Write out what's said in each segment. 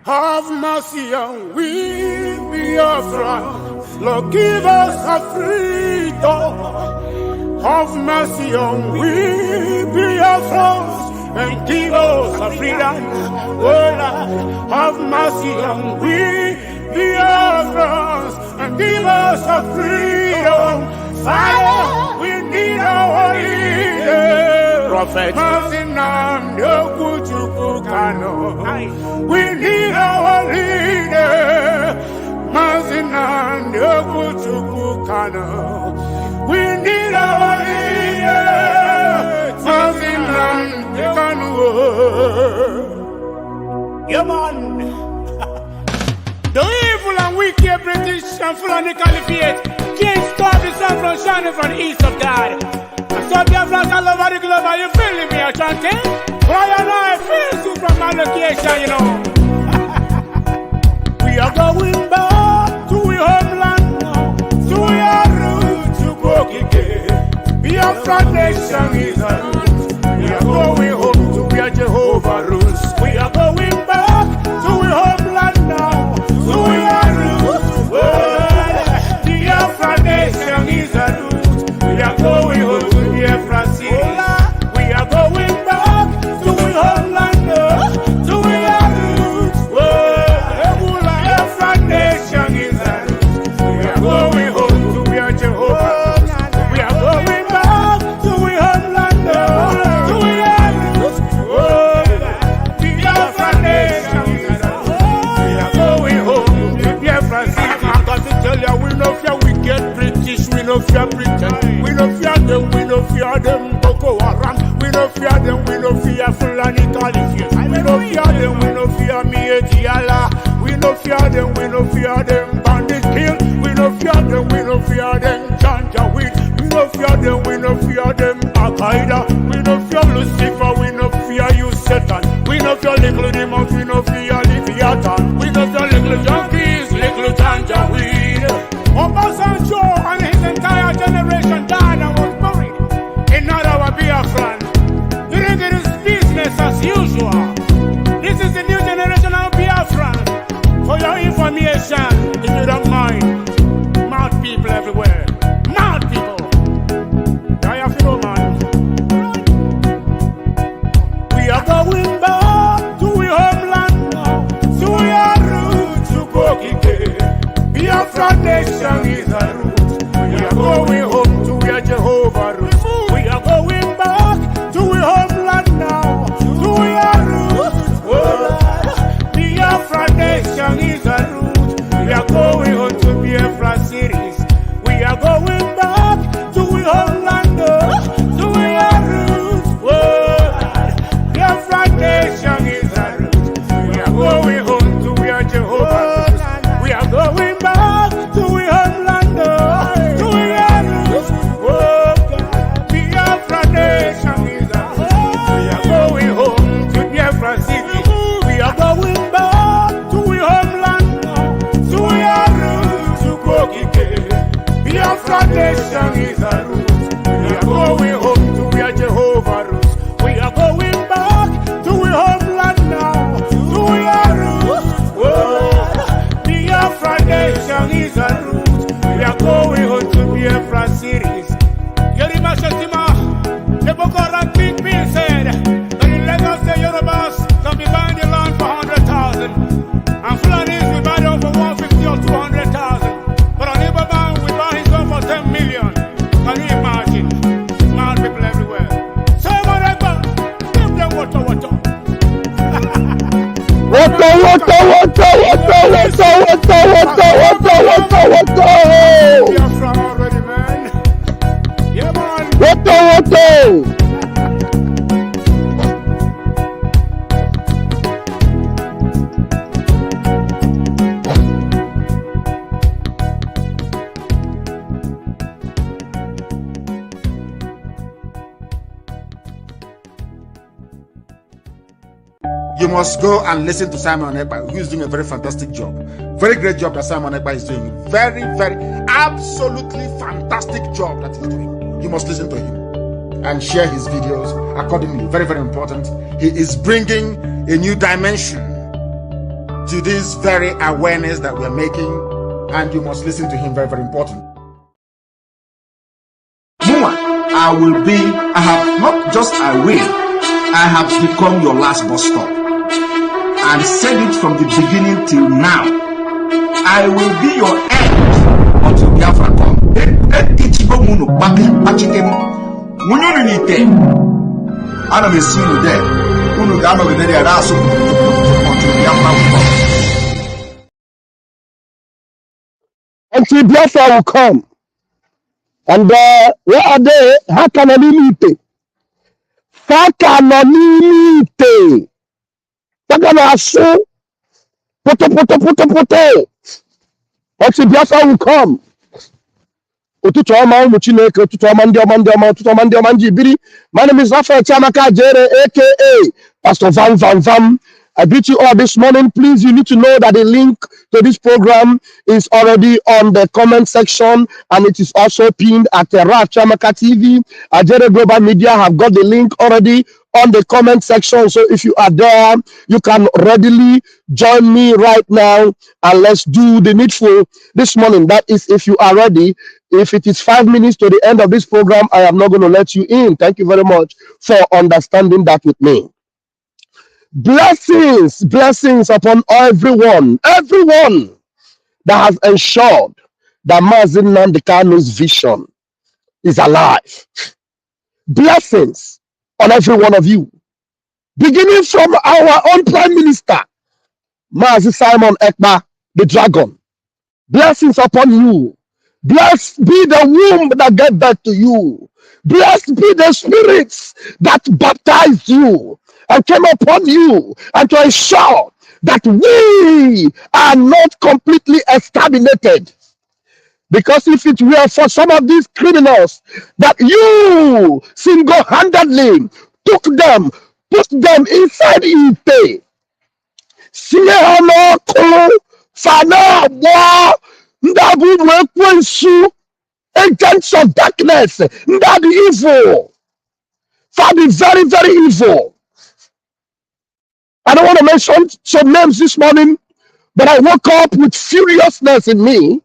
Have mercy on we, Biafra. Lord, give us a freedom. Have mercy on we, Biafra, and give us a freedom. Oh Lord, have mercy on we, Biafra, and give us a freedom. Father, we need our leader. Prophet, we need our leader. We need our leader. Yeah, man. The evil and wicked British and Fulani Caliphate can't stop the sun from shining from the east of God. So Biafrans all over the globe, are you feeling me, Ashanti? Why and I feel so from my location, you know. We are going back to our homeland now, to our roots to Bokike. Biafra nation is our roots. We are going home to where Jehovah rules. We are going back to our homeland now, to our roots. Biafra nation is our roots. We are going home to Biafra city. We are going back to our homeland now, to our roots. Biafra nation is our roots. We are going home to where Jehovah rules. We are going back to our homeland now, to our roots. Biafra nation is our roots. We are going home to Biafra city. I got to tell you, we no fear wicked British, we no fear Britain, we no fear them, Boko Haram, we no fear them, we no fear Fulani Caliphate, we no fear them, we no fear Mietiala, we no fear them, Bandit Kill, we no fear them, Janjaweed, we no fear them, Al-Qaeda, we no fear Lucifer, we no fear you Satan, we no fear little demons, we no fear Leviathan, we no fear little junkies, little Janjaweed. Obasanjo and his entire generation died and was buried in our Biafran. Doing it is business as usual. This is the new generation of Biafran. For your information, if you don't mind, mad people everywhere. Mad people. I have no man. We are going back to our homeland now, to our roots to Bokike. Biafra nation is our roots. We are going home to where Jehovah rules. We are going back to our homeland now, to our roots. Biafra nation is our roots. We are going home to Biafra cities. We are going back to our homeland now, to our roots. Biafra nation is our roots. We are going home to where Jehovah rules. We are going back to our homeland now, to our roots. Biafra nation is our roots. We are going home to Biafra city. We are going back to our homeland now, to our roots to Bokike. Biafra nation is our roots. We are going home to where Jehovah rules. We are going back to our homeland now, to our roots. Biafra nation is our roots. We are going home to Biafra cities. Yerima Shetima, the Boko Haram Big Bill said that in Lagos the Yorubas can be buying the land for 100,000, and Fulanis we buy them for 150 or 200,000. But on Ibadan we buy his own for 10 million. Can you imagine? Smart people everywhere. So whatever, give them water. Water. Biafra already, man. Yeah, man. Water. You must go and listen to Simon Ekpa, who is doing a very fantastic job. Very great job that Simon Ekpa is doing. Very, absolutely fantastic job that he's doing. You must listen to him and share his videos accordingly. Very, very important. He is bringing a new dimension to this very awareness that we're making, and you must listen to him. Very, very important. I have become your last bus stop, and said it from the beginning till now. I will be your end until Biafra come. I don't see you there. Until Biafra will come. And where are they? How can I limit it? How can I limit it? How can I show? Until Biafra will come. Ututu Oma, Umuchineke, Ututu Oma, Ututu Oma, Njibiri. My name is Rafael Chamaka Jere, aka Pst Vam Vam Vam. I greet you all this morning. Please, you need to know that the link to this program is already on the comment section, and it is also pinned at Raf Chamaka TV. Ajere Global Media have got the link already on the comment section. So if you are there, you can readily join me right now, and let's do the needful this morning. That is, if you are ready. If it is 5 minutes to the end of this program, I am not going to let you in. Thank you very much for understanding that with me. Blessings upon everyone that has ensured that Mazi Nnamdi Kanu's vision is alive. Blessings on every one of you, beginning from our own Prime Minister, Mazi Simon Ekpa, the Dragon. Blessings upon you. Blessed be the womb that gave birth to you. Blessed be the spirits that baptized you and came upon you, and to ensure that we are not completely exterminated. Because if it were for some of these criminals that you single-handedly took them, put them inside Ite, agents of darkness, that evil, for the very, very evil. I don't want to mention some names this morning, but I woke up with furiousness in me,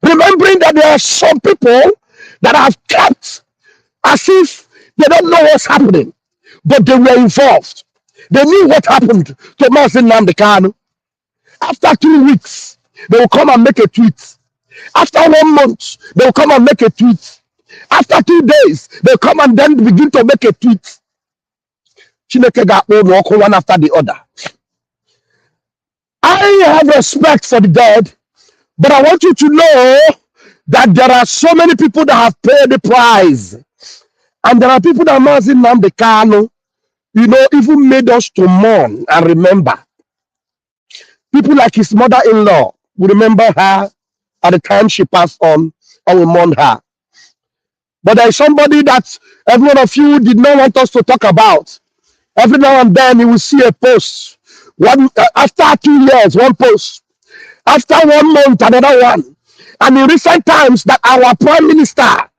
remembering that there are some people that have kept as if they don't know what's happening, but they were involved. They knew what happened to Mazi Nnamdi Kanu. After 2 weeks, they will come and make a tweet. After 1 month, they will come and make a tweet. After 2 days, they'll come and then begin to make a tweet. Chineke ga-akpọ one after the other. I have respect for the dead, but I want you to know that there are so many people that have paid the price. And there are people that Mazi Nnamdi Kanu, even made us to mourn and remember. People like his mother-in-law, we remember her at the time she passed on, and we mourn her. But there is somebody that every one of you did not want us to talk about. Every now and then you will see a post. After 2 years, one post. After 1 month, another one. And in recent times, that our Prime Minister,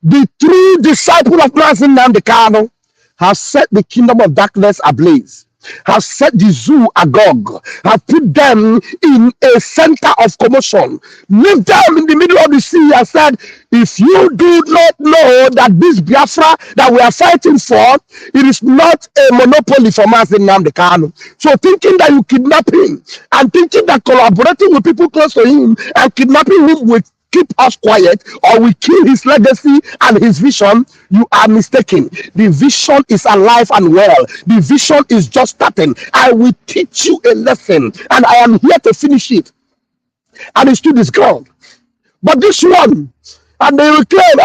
the true disciple of Mazi Nnamdi Kanu, has set the kingdom of darkness ablaze, has set the zoo agog, has put them in a center of commotion, leave them in the middle of the sea, and said, if you do not know that this Biafra that we are fighting for, it is not a monopoly for Mazi Nnamdi Kanu. So thinking that you kidnap him, and thinking that collaborating with people close to him and kidnapping him will keep us quiet or we kill his legacy and his vision, you are mistaken. The vision is alive and well. The vision is just starting. I will teach you a lesson, and I am here to finish it. And it stood his ground. But this one, and they will claim,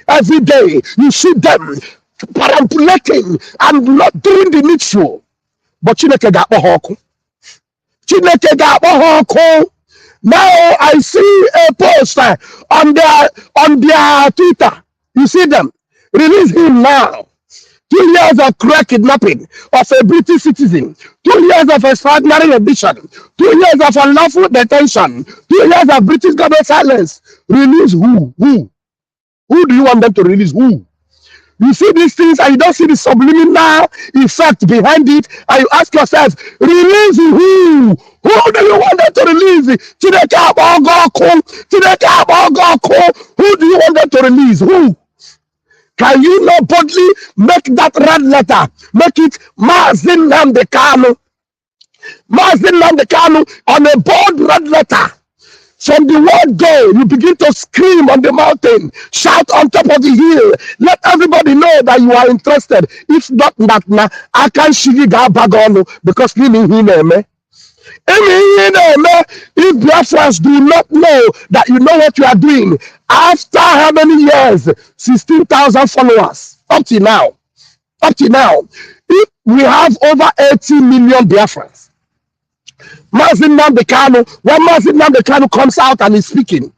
every day you see them perambulating and not doing the needful. But Chineke ga-akpọ now I see a post on their Twitter. You see them. Release him now. 2 years of crack kidnapping of a British citizen. 2 years of extraordinary edition. 2 years of unlawful detention. 2 years of British government silence. Release who? Who do you want them to release? Who? You see these things and you don't see the subliminal effect behind it, and you ask yourself, release who? Who do you want them to release? To the cab or go? To the cab or go? Who do you want them to release? Who? Can you not boldly make that red letter? Make it Mazin Namdekano. Mazin Namdekano on a bold red letter. From the word go, you begin to scream on the mountain, shout on top of the hill. Let everybody know that you are interested. If not that now, I can shigi ga bagono because if Biafrans do not know that you know what you are doing, after how many years? 16,000 followers. Up to now. If we have over 80 million Biafrans, Mazin Namdekano, when Mazin Namdekano comes out and is speaking,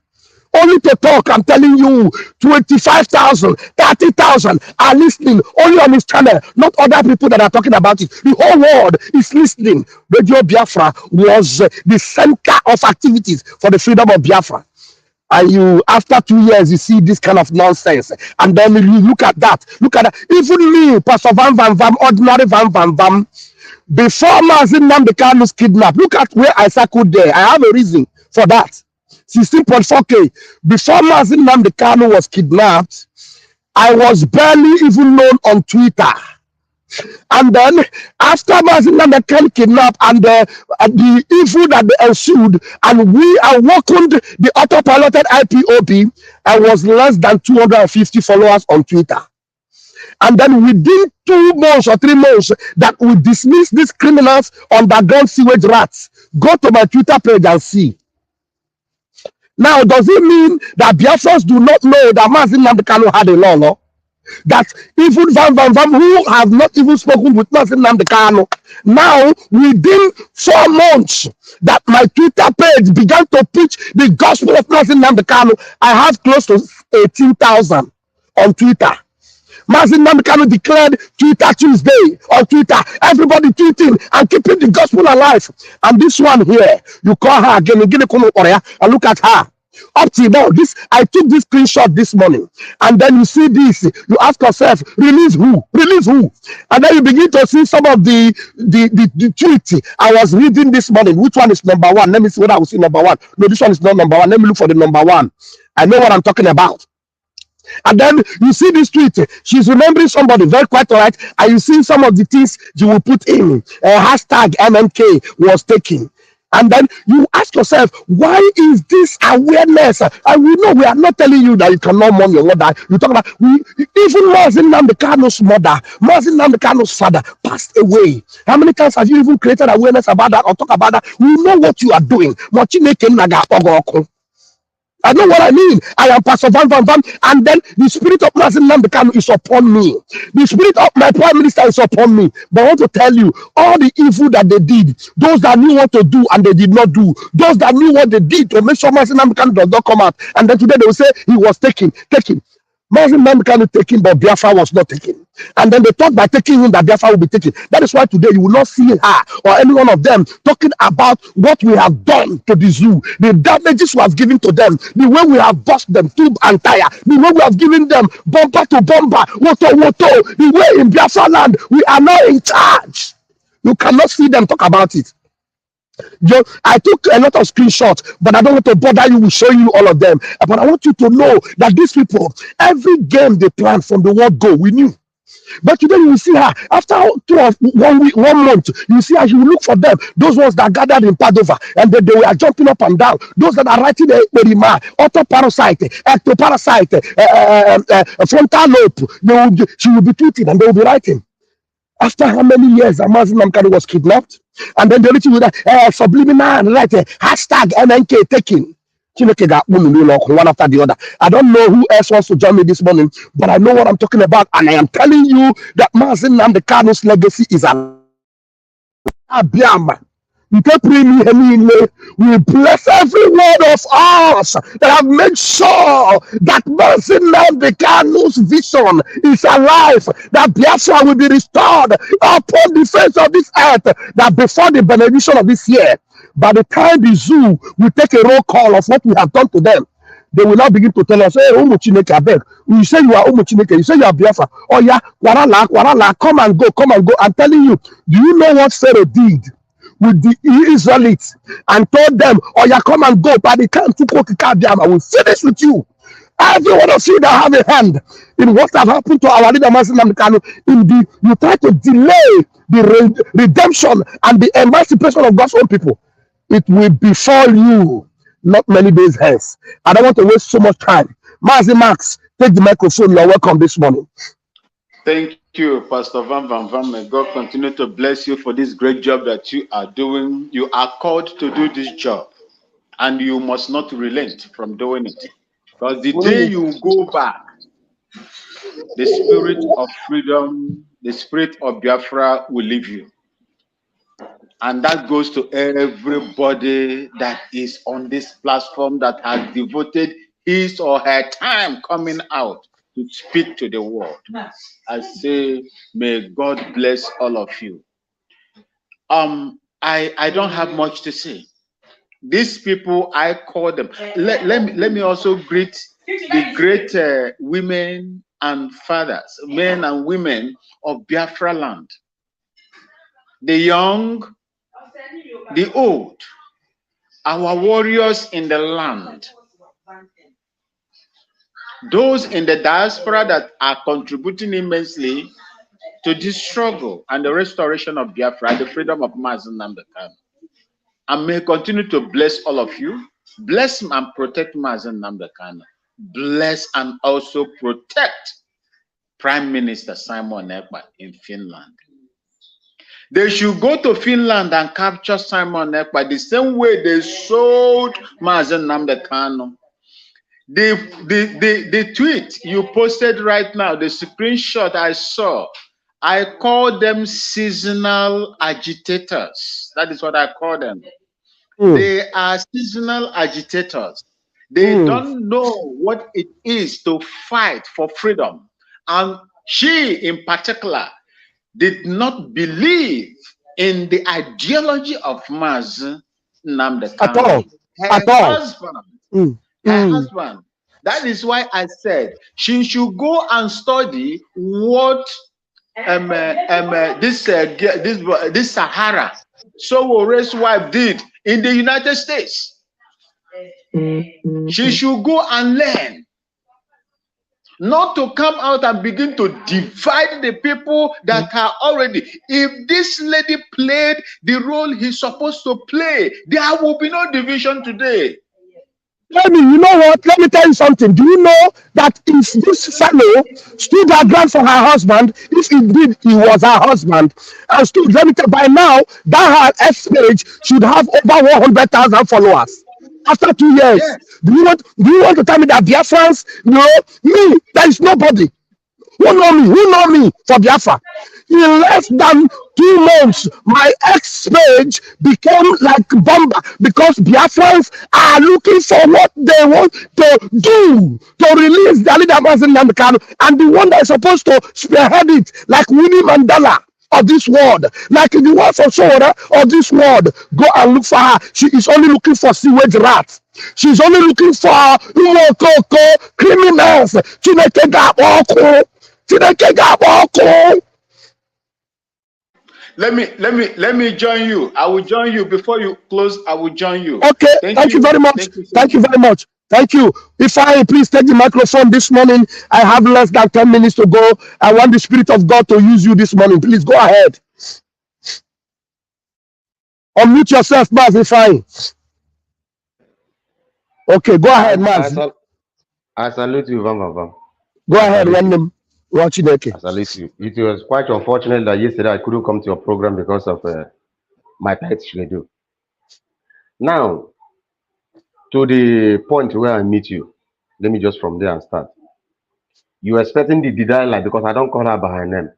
only to talk, I'm telling you, 25,000, 30,000 are listening only on his channel, not other people that are talking about it. The whole world is listening. Radio Biafra was the center of activities for the freedom of Biafra. And you, after 2 years, you see this kind of nonsense. And then you look at that. Even me, Pastor Vam Vam Vam, ordinary Vam Vam Vam, before Mazin Namdekano's kidnap, look at where I circled there. I have a reason for that. 16.4K. Before Mazin Namdekano was kidnapped, I was barely even known on Twitter. And then after Mazin Namdekano kidnapped and the evil that ensued, and we awakened the autopiloted IPOB, I was less than 250 followers on Twitter. And then within 2 months or 3 months that we dismiss these criminals, underground sewage rats, go to my Twitter page and see. Now, does it mean that Biafrans do not know that Mazin Namdekano had a law, no? That even Vam Vam Vam, who have not even spoken with Mazin Namdekano, now within 4 months that my Twitter page began to preach the gospel of Mazin Namdekano, I have close to 18,000 on Twitter. Mazin Namdekano declared Twitter Tuesday on Twitter. Everybody tweeting and keeping the gospel alive. And this one here, you call her again, and look at her. Up till now, I took this screenshot this morning, and then you see this. You ask yourself, release who? Release who? And then you begin to see some of the tweets I was reading this morning. Which one is number one? Let me see what I will see number one. No, this one is not number one. Let me look for the number one. I know what I'm talking about. And then you see this tweet, she's remembering somebody, very quite all right, and you see some of the things you will put in, hashtag MNK was taken. And then you ask yourself, why is this awareness? And we know we are not telling you that you cannot mourn your mother. You talk about, even Mazin Namdekano's mother, Mazin Namdekano's father passed away. How many times have you even created awareness about that or talk about that? We know what you are doing. I know what I mean. I am Pastor Vam Vam Vam, and then the spirit of Mazin Namdekano is upon me. The spirit of my prime minister is upon me. But I want to tell you, all the evil that they did, those that knew what to do and they did not do, those that knew what they did to make sure Mazin Namdekano does not come out, and then today they will say he was taken. Mazin Namdekano taken, but Biafra was not taken. And then they thought by taking him that Biafra will be taken. That is why today you will not see her or any one of them talking about what we have done to the zoo, the damages we have given to them, the way we have bust them tube and tire, the way we have given them bumper to bumper, woto, the way in Biafra land we are now in charge. You cannot see them talk about it. I took a lot of screenshots, but I don't want to bother you with showing you all of them. But I want you to know that these people, every game they planned from the word go, we knew. But today you will see her after 1 week, 1 month. You see her, you will look for them. Those ones that gathered in Padova and they were jumping up and down. Those that are writing Perima, autoparasite, ectoparasite, frontal lobe. She will be tweeting and they will be writing. After how many years Mazin Namdekano was kidnapped? And then they reach with that subliminal and write hashtag MNK taking. One after the other. I don't know who else wants to join me this morning, but I know what I'm talking about, and I am telling you that Mazin Namdekano's legacy is a Abiama. We bless every one of us that have made sure that Mazin Namdekano's vision is alive, that Biafra will be restored upon the face of this earth, that before the benediction of this year, by the time the zoo will take a roll call of what we have done to them, they will now begin to tell us, hey, Umu Chineke, I beg. You say you are Umu Chineke, you say you are Biafra. Oh yeah, warala, come and go. I'm telling you, do you know what Pharaoh did with the Israelites and told them, oh yeah, come and go, but they can't I will finish with you. Every one of you that have a hand in what has happened to our leader, Mazi Nnamdi Kanu, you try to delay the redemption and the emancipation of God's own people. It will befall you not many days hence. I don't want to waste so much time. Mazi Max, take the microphone. You are welcome this morning. Thank you, Pastor Vam Vam Vam. May God continue to bless you for this great job that you are doing. You are called to do this job, and you must not relent from doing it. Because the day you go back, the spirit of freedom, the spirit of Biafra will leave you. And that goes to everybody that is on this platform that has devoted his or her time coming out to speak to the world. I say, may God bless all of you. I don't have much to say. These people, I call them. Let me also greet the great women and fathers, men and women of Biafra land. The young, the old, our warriors in the land. Those in the diaspora that are contributing immensely to this struggle and the restoration of Biafra, the freedom of Mazi Nnamdi Kanu. And may continue to bless all of you. Bless and protect Mazi Nnamdi Kanu. Bless and also protect Prime Minister Simon Ekpa in Finland. They should go to Finland and capture Simon Ekpa the same way they sold Mazi Nnamdi Kanu. The tweet you posted right now, the screenshot I saw, I call them seasonal agitators. That is what I call them. They are seasonal agitators. They don't know what it is to fight for freedom. And she, in particular, did not believe in the ideology of Mazi Nnamdi Kanu. Her husband. That is why I said she should go and study what this Sahara Sowore's wife did in the United States. She should go and learn. Not to come out and begin to divide the people that are already. If this lady played the role he's supposed to play, there will be no division today. You know what? Let me tell you something. Do you know that if this fellow stood her ground for her husband, if indeed he was her husband, and stood, let me tell you, by now, that her X page should have over 100,000 followers. After 2 years, yes. Do you want to tell me that Biafrans, me, there is nobody who know me for Biafra? In less than 2 months, my X page became like bomba because Biafrans are looking for what they want to do to release the leader Mazi Nnamdi Kanu, and the one that is supposed to spearhead it, like Winnie Mandela of this world, like the one from Soworea of this world. Go and look for her. She is only looking for sewage rats. She's only looking for criminals. Let me join you. I will join you before you close. I will join you. Okay. Thank you very much. Thank you very much. Thank you. If I please take the microphone this morning, I have less than 10 minutes to go. I want the Spirit of God to use you this morning. Please go ahead. Unmute yourself, Maz, fine. Okay, go ahead, Maz. I salute you, Vam Vam Vam. Go ahead, random. Watching okay. I salute you. It was quite unfortunate that yesterday I couldn't come to your program because of my tight schedule. Now, to the point where I meet you, let me just from there and start. You expecting the Delilah because I don't call her by her name,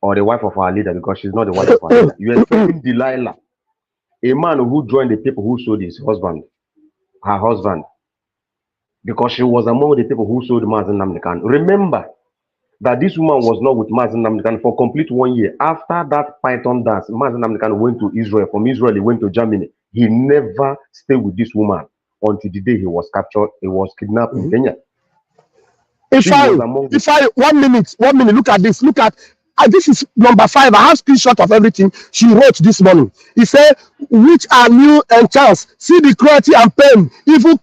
or the wife of our leader because she's not the wife of our leader. You expecting Delilah, a man who joined the people who sold his husband, her husband, because she was among the people who sold Mazi Nnamdi Kanu. Remember that this woman was not with Mazi Nnamdi Kanu for complete 1 year. After that Python dance, Mazi Nnamdi Kanu went to Israel. From Israel, he went to Germany. He never stayed with this woman until the day he was captured, he was kidnapped in Kenya. If I 1 minute, look at this. Look at this is number 5. I have screenshot of everything she wrote this morning. He said, which are new enchants, see the cruelty and pain, evil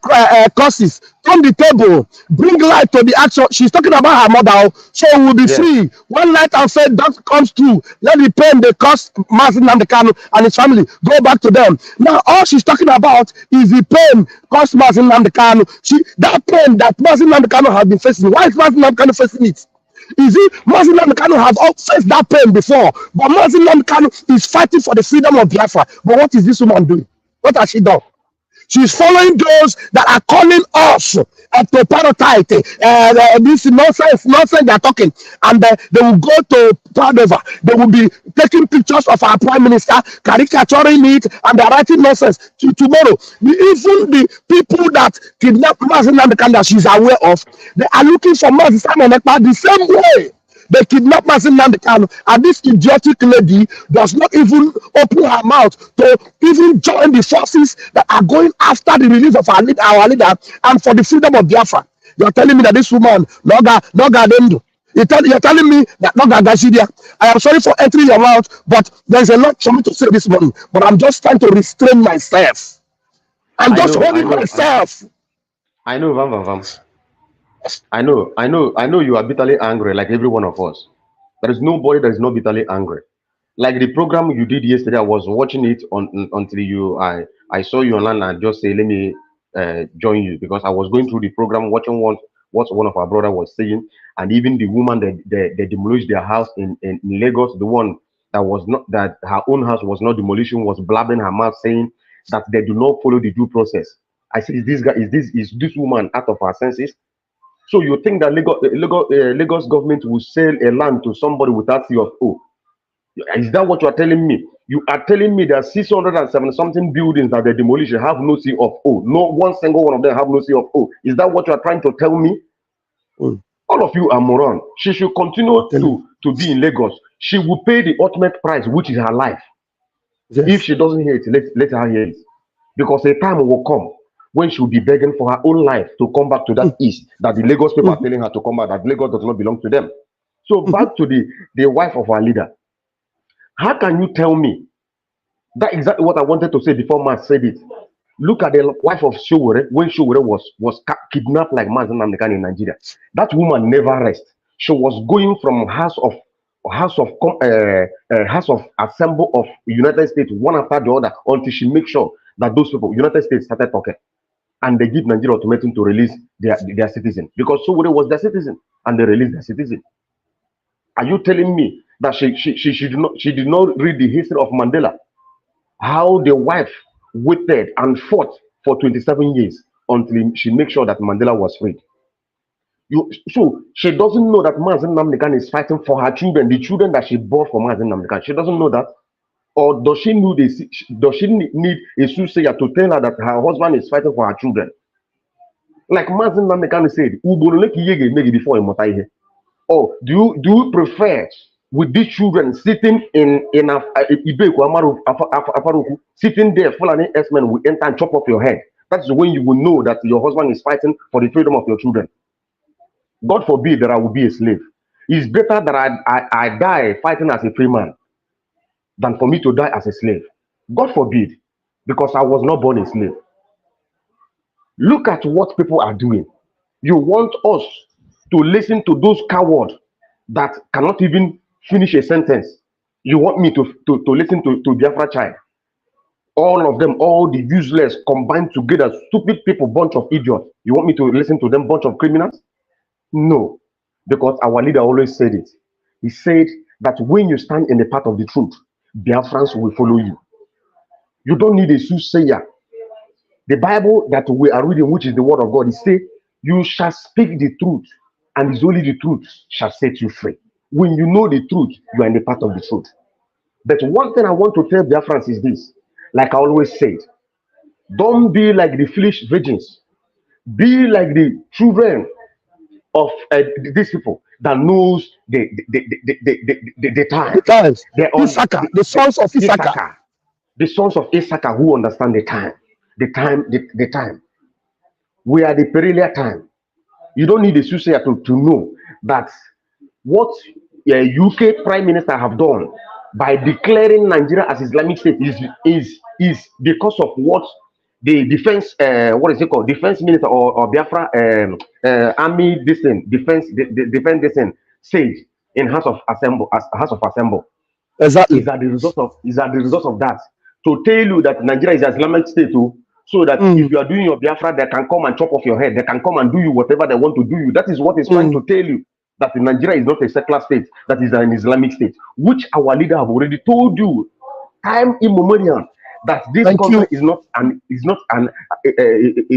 causes, turn the table, bring light to the action. She's talking about her mother, so we will be free. When light and faith that comes through, let the pain they cause Mazi Nnamdi Kanu and his family go back to them. Now all she's talking about is the pain caused Mazi Nnamdi Kanu. That pain that Mazi Nnamdi Kanu has been facing. Why is Mazi Nnamdi Kanu facing it? Is it Mazi Nnamdi Kanu have faced that pain before? But Mazi Nnamdi Kanu is fighting for the freedom of Biafra. But what is this woman doing? What has she done? She's following those that are calling us to parasite. This nonsense they are talking. And they will go to Padova. They will be taking pictures of our prime minister, caricaturing it, and they're writing nonsense. Tomorrow, even the people that kidnap Mazi Nnamdi Kanu that she's aware of, they are looking for Mazi Simon Ekpa the same way. They kidnap Mazi Nnamdi Kanu, and this idiotic lady does not even open her mouth to even join the forces that are going after the release of our leader and for the freedom of Biafra. You're telling me that this woman, Noga Dendo, you're telling me that Noga Gashidia. I am sorry for entering your mouth, but there's a lot for me to say this morning. But I'm just trying to restrain myself. I'm just holding myself. I know, Vam Vam Vam. I know you are bitterly angry like every one of us. There is nobody that is not bitterly angry. Like the program you did yesterday, I was watching it until I saw you online and just say, let me join you, because I was going through the program watching what one of our brother was saying, and even the woman that they demolished their house in Lagos, the one that her own house was not demolition, was blabbing her mouth saying that they do not follow the due process. I said, is this woman out of her senses? So you think that Lagos government will sell a land to somebody without C of O? Is that what you are telling me? You are telling me that 670 something buildings that they demolished have no C of O. No one single one of them have no C of O. Is that what you are trying to tell me? All of you are moron. She should continue to be in Lagos. She will pay the ultimate price, which is her life. Yes. If she doesn't hear it, let her hear it. Because a time will come when she will be begging for her own life to come back to that east that the Lagos people are telling her to come back, that Lagos does not belong to them. So back to the wife of our leader. How can you tell me that exactly what I wanted to say before Matt said it? Look at the wife of Showore when Showore was kidnapped like Mazi Nnamdi Kanu in Nigeria. That woman never rests. She was going from house of Assembly of United States one after the other until she makes sure that those people, United States, started talking. And they give Nigeria ultimatum to release their citizen, because Showore was their citizen and they released their citizen. Are you telling me that she did not read the history of Mandela? How the wife waited and fought for 27 years until she made sure that Mandela was freed. So she doesn't know that Mazi Nnamdi Kanu is fighting for her children, the children that she bought for Mazi Nnamdi Kanu. She doesn't know that. Or does she need a soothsayer to tell her that her husband is fighting for her children? Like Mazi Nnamdi Kanu said, before he. Or do you prefer with these children sitting in Ibeku Amaru, sitting there, Fulani S-men will enter and chop off your head? That's when you will know that your husband is fighting for the freedom of your children. God forbid that I will be a slave. It's better that I die fighting as a free man than for me to die as a slave. God forbid, because I was not born a slave. Look at what people are doing. You want us to listen to those cowards that cannot even finish a sentence. You want me to listen to Biafra child? All of them, all the useless combined together, stupid people, bunch of idiots. You want me to listen to them, bunch of criminals? No, because our leader always said it. He said that when you stand in the path of the truth, Biafrans will follow you. You don't need a soothsayer. The Bible that we are reading, which is the word of God, it says, you shall speak the truth, and it's only the truth shall set you free. When you know the truth, you are in the path of the truth. But one thing I want to tell Biafrans is this, like I always said, don't be like the foolish virgins. Be like the children of these people that knows the time. The times. The sons of Issachar. The sons of Issachar who understand the time. The time. We are the peculiar time. You don't need a soothsayer to know that what a UK Prime Minister have done by declaring Nigeria as Islamic State is because of what the defense what is it called, defense minister or Biafra army defense said in House of Assembly. Exactly. Is that the result of that to tell you that Nigeria is an Islamic State too, so that if you are doing your Biafra, they can come and chop off your head, they can come and do you whatever they want to do you. That is what is trying to tell you, that Nigeria is not a secular state, that is an Islamic state, which our leader have already told you time immemorial that this country is not a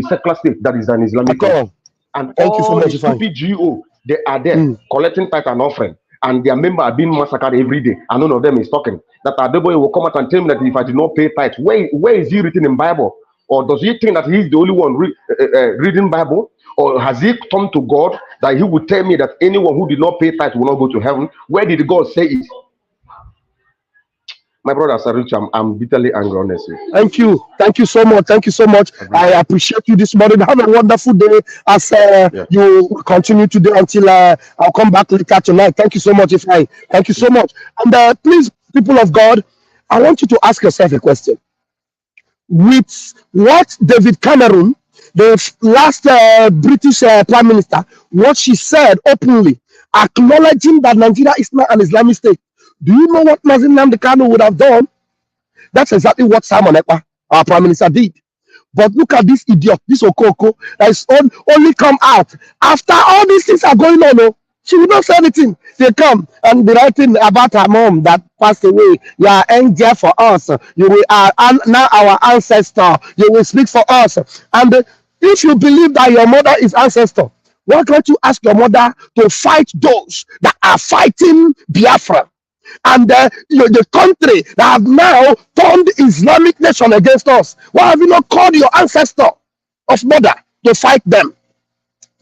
secular state, that is an Islamic state. And all the stupid GO, they are there collecting tithe and offering, and their members are being massacred every day, and none of them is talking. That Adeboye will come out and tell me that if I did not pay tithe, where is he written in Bible? Or does he think that he's the only one reading Bible? Or has he come to God that he would tell me that anyone who did not pay tithe will not go to heaven? Where did God say it? My brother Saruch, I'm bitterly angry, honestly. Thank you so much. Thank you so much. I appreciate you this morning. Have a wonderful day as you continue today until I'll come back later tonight. Thank you so much, Ifai. Thank you so much. And please, people of God, I want you to ask yourself a question. With what David Cameron, the last British Prime Minister, what she said openly, acknowledging that Nigeria is not an Islamic state, do you know what Mazi Nnamdi Kanu would have done? That's exactly what Simon Ekpa, our Prime Minister, did. But look at this idiot, this Okoko, that is only come out after all these things are going on. Oh, she will not say anything. They come and be writing about her mom that passed away. You are angel for us. You are now our ancestor. You will speak for us. And if you believe that your mother is ancestor, why can't you ask your mother to fight those that are fighting Biafra? And the country that have now turned Islamic nation against us. Why have you not called your ancestor of mother to fight them?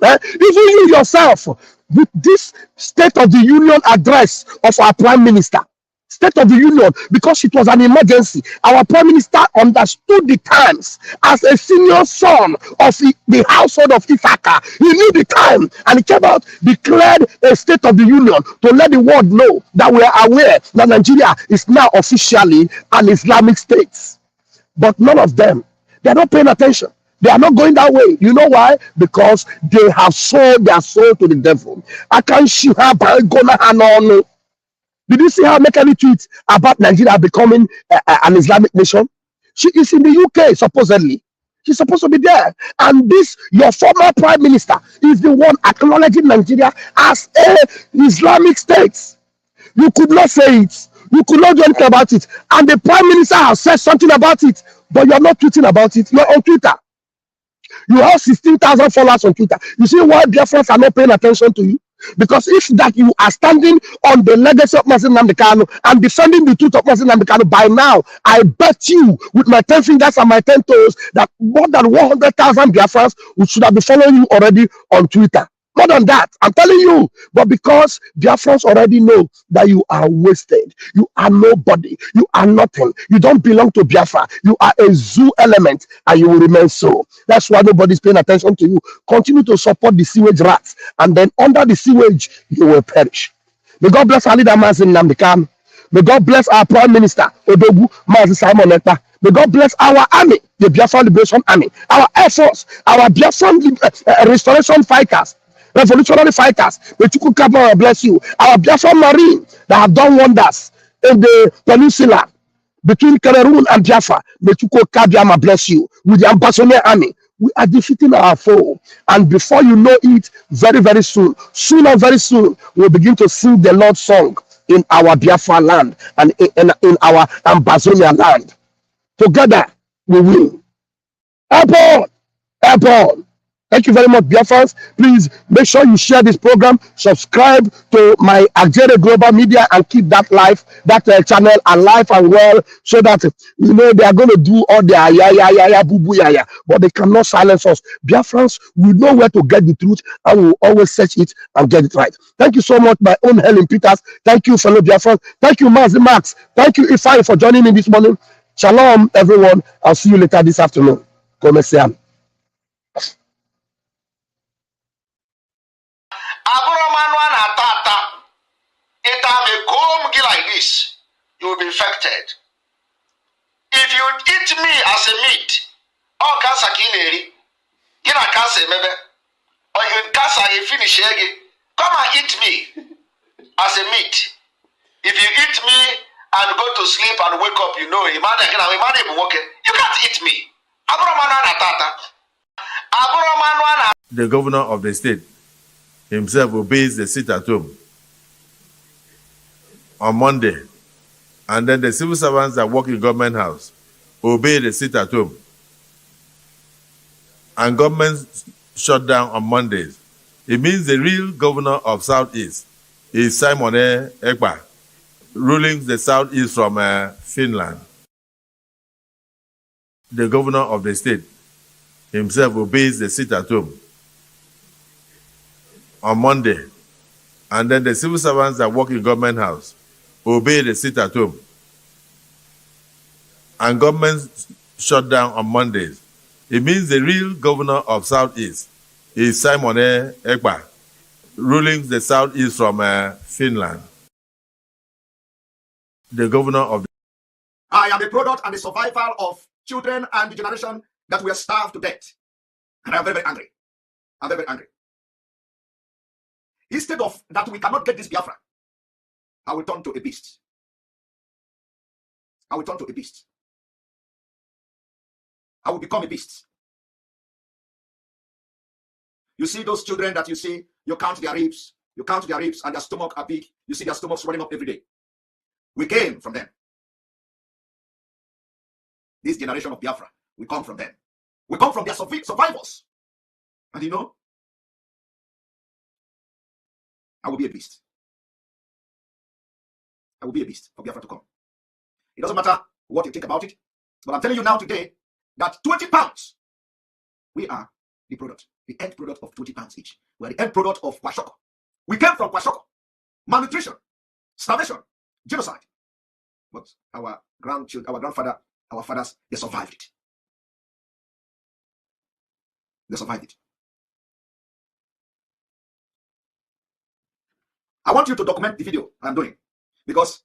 Even you yourself, with this State of the Union address of our Prime Minister, State of the Union, because it was an emergency, our Prime Minister understood the times as a senior son of the household of Ithaka. He knew the time, and he came out, declared a State of the Union to let the world know that we are aware that Nigeria is now officially an Islamic state. But none of them, they're not paying attention. They are not going that way. You know why? Because they have sold their soul to the devil. I can't see her gonna on. Did you see her make any tweets about Nigeria becoming an Islamic nation? She is in the UK, supposedly. She's supposed to be there. And this, your former Prime Minister, is the one acknowledging Nigeria as an Islamic state. You could not say it. You could not do anything about it. And the Prime Minister has said something about it, but you're not tweeting about it. You're on Twitter. You have 16,000 followers on Twitter. You see why Biafrans are not paying attention to you? Because if that you are standing on the legacy of Mazi Nnamdi Kanu and defending the truth of Mazi Nnamdi Kanu, by now, I bet you with my 10 fingers and my 10 toes that more than 100,000 Biafrans should have been following you already on Twitter. More than that, I'm telling you. But because Biafrans already know that you are wasted, you are nobody, you are nothing, you don't belong to Biafra, you are a zoo element, and you will remain so. That's why nobody's paying attention to you. Continue to support the sewage rats, and then under the sewage, you will perish. May God bless our leader, Mazi Nnamdi Kanu. May God bless our Prime Minister, Odogwu, Mazi Simon Ekpa. May God bless our army, the Biafra Liberation Army, our Air Force, our Biafran restoration fighters, revolutionary fighters. May Chukwu bless you. Our Biafra Marine that have done wonders in the peninsula between Cameroon and Biafra. May Chukwu bless you. With the Ambassador Army, we are defeating our foe. And before you know it, very, very soon, very soon, we'll begin to sing the Lord's song in our Biafra land and in our Ambazonia land. Together, we win. Airborne. Thank you very much, Biafrans. Please make sure you share this program, subscribe to my Agere Global Media, and keep that live, that channel alive and well, so that you know they are going to do all their boo boo but they cannot silence us. Biafrans, we know where to get the truth, and we'll always search it and get it right. Thank you so much, my own Helen Peters. Thank you, fellow Biafrans. Thank you, Mazi Max. Thank you, Ifai, for joining me this morning. Shalom, everyone. I'll see you later this afternoon. Come disease, you will be infected. If you eat me as a meat, all cancer kineri, you know cancer maybe, or you cancer you finish again. Come and eat me as a meat. If you eat me and go to sleep and wake up, you know, you can't eat me. The governor of the state himself obeys the sit-at-home on Monday, and then the civil servants that work in government house obey the sit-at-home, and government shut down on Mondays. It means the real governor of Southeast is Simon Ekpa, ruling the Southeast from Finland. The governor of the state himself obeys the sit-at-home on Monday, and then the civil servants that work in government house obey the sit-at-home, and government shut down on Mondays. It means the real governor of Southeast is Simon Ekpa, ruling the Southeast from Finland. The governor of I am the product and the survival of children and the generation that were starved to death. And I'm very, very angry. I'm very, very angry. Instead of that we cannot get this Biafra, I will turn to a beast. I will turn to a beast. I will become a beast. You see those children that you see, you count their ribs, and their stomach are big. You see their stomachs running up every day. We came from them. This generation of Biafra, we come from them. We come from their survivors. And you know, I will be a beast. I will be a beast for Biafra to come. It doesn't matter what you think about it, but I'm telling you now today that 20 pounds, we are the product, the end product of 20 pounds each. We are the end product of Kwashoko. We came from Kwashoko. Malnutrition, starvation, genocide. But our grandchildren, our grandfather, our fathers, they survived it. They survived it. I want you to document the video I'm doing because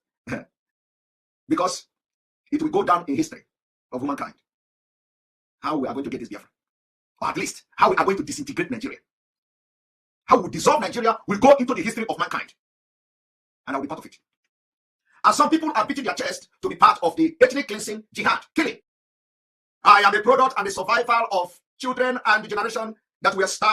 it will go down in history of humankind. How we are going to get this Biafra. Or at least, how we are going to disintegrate Nigeria. How we dissolve Nigeria will go into the history of mankind. And I will be part of it. And some people are beating their chest to be part of the ethnic cleansing, jihad, killing. I am the product and the survival of children and the generation that were starved